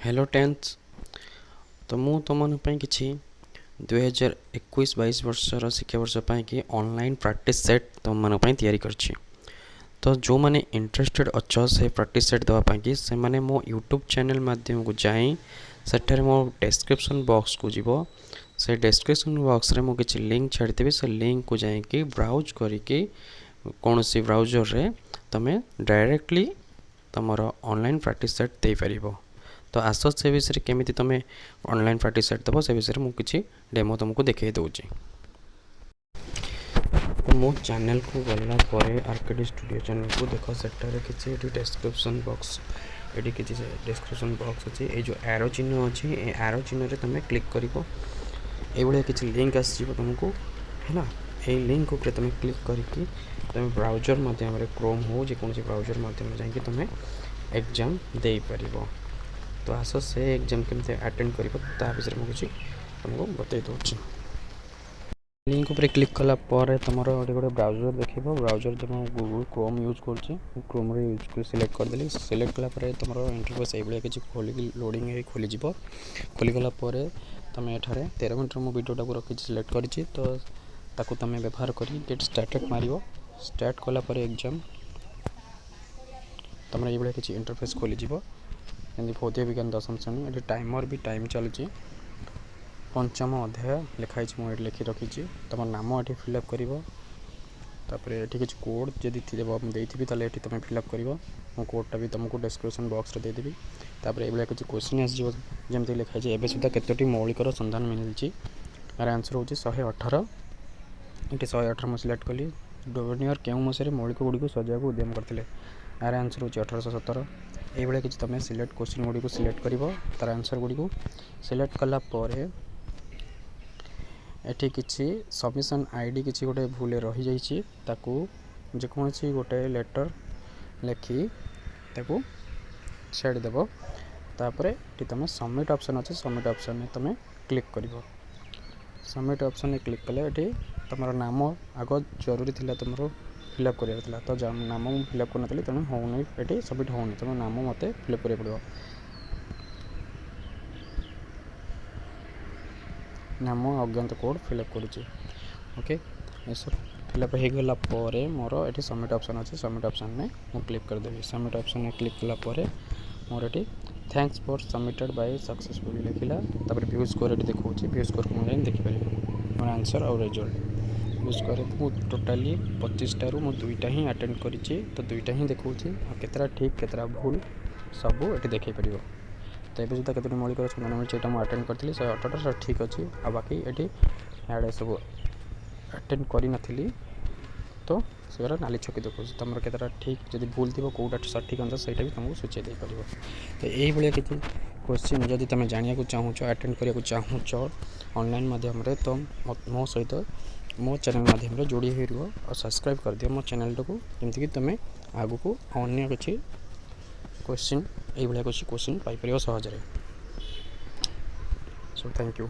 Hello tenth तो मु तुम कि 2021-22 वर्षर शिक्षावर्ष कि ऑनलाइन प्रैक्टिस सेट तुम मन तैयारी करछि। तो जो मैंने इंटरेस्टेड अच्छ से प्रैक्टिस सेट देवाई से मैंने मो यूट्यूब चैनल माध्यम को जाई सेठारे मो डिस्क्रिप्शन बॉक्स को जीव से डिस्क्रिप्शन बॉक्स रे मु किछि लिंक छाड़देवी से लिंक को जाइए ब्राउज करिके कौन सी ब्राउजर रे तमे डायरेक्टली तुमर ऑनलाइन प्रैक्टिस सेट दे पारिबो। तो आस से विषय केमी तुम ऑनलाइन प्रैक्टिस सेट दब से विषय मुझे डेमो तुमको देखे दूसरी। तो मो चैनल को गला आरकेडी स्टूडियो चैनल को देख सेटारे किसी डिस्क्रिप्शन बॉक्स ये किसी डिस्क्रिप्शन बॉक्स अच्छे ये जो एरो चिन्ह अच्छी ये एरो चिन्ह रे तुम क्लिक कर किसी लिंक आसो तुमको है ये लिंक उपर तुम क्लिक करके तुम ब्राउजर माध्यम क्रोम हो जेकोसी ब्राउजर माध्यम जाकि तुम एग्जाम दे पार। तो आस से एग्जाम केमती अटेंड कर विषय मुझे तुमको बतई दूसरी। लिंक उपर क्लिक कला तुम गोटे ब्राउजर देख ब्राउजर जब गूगल क्रोम यूज कर क्रोम यूज कर सिलेक्ट करदेली सिलेक्ट कलापर तुम इंटरफेस ये किसी खोल लोडिंग खोलीज खोलीगला तुम ये 13 मिनट मो वीडियोटा को रखी सिलेक्ट करी तो तुम व्यवहार कर गेट स्टार्टेड मार स्टार्ट कलापर एग्जाम तुम ये किसी इंटरफेस खोलीज जमी भौतिक विज्ञान दशम श्रेणी ये टाइमर भी टाइम चलुची पंचम अध्याय लिखाई मुझे लिखि रखी तुम नाम ये फिलअप कर ये किसी कोड जदि देती ये तुम फिलअप कर मो कोडटा भी तुमको डिस्क्रिप्शन बॉक्स रे देदेवी। तापर ये किसी क्वेश्चन आसमती लिखाई एवं सुधा कतोटी मौलिकर संधान मिली यार आंसर हूँ 118 ये 118 मुझे सिलेक्ट कली डोनियर क्यों मसीह मौलिक गुड़ी सजाक उद्यम करते यार आंसर हूँ 1817 ये किसी तुम सिलेक्ट क्वेश्चन गुड़ी को सिलेक्ट कर तार आंसर गुड़ी को सिलेक्ट कलापर एठी किसी सबमिशन आईडी किसी गोटे भूल रही जाइए जेकोसी गोटे लेटर लिखि ताकू छाड़देव तापर ये तुम सबमिट ऑप्शन अच्छे सबमिट ऑप्शन में तुम क्लिक कर सबमिट ऑप्शन में क्लिक कले ये तुम नाम आग जरूरी थी तुम फिलअप करार तो नाम मुझे फिलअप करनी तेणु होनी ये सबमिट होनी तेणु नाम मत फिलअप करा पड़ो नाम अज्ञात कोड फिलअप करुँचे ओके ये सब फिलअप हो गला मोर ये सबमिट ऑप्शन अच्छे सबमिट ऑप्शन में मुझे क्लिक करदेवी सबमिट ऑप्शन में क्लिक कलापर मोर ये thanks for submitted by successful लिखला तापर व्यू स्कोर ये देखा व्यू स्कोर को मुझे देखिपारे मोर आंसर और रिजल्ट व्यू स्कोर मुझे टोटाली 25 रु मुझे 2टा ही अटेंड करी तो 2टा ही देखा केतरा ठीक केतरा भूल सब ये देखे पार। तो ये सुधा कतोटी मौलिक संधान मिली मुझे अटेंड करी 118 ठीक अच्छे आ बाकी ये आड़े सब अटेंड करी नथिली तो से नाली छकी देखो तुम केतटा ठीक जब भूल थी कौटा सठिक आंसर से भी तुमको सूचे दे पार। तो यही किसी क्वेश्चन जब तुम जाना चाहूँ अटेंड करने चाहूँ ऑनलाइन माध्यम तो मो सहित मो चैनल माध्यम जोड़ी हो रुह और सब्सक्राइब कर दियो मो चैनल को जमीक तुम आग को अन्य किसी क्वेश्चन ये किसी क्वेश्चन पाइपर सहज। So thank you.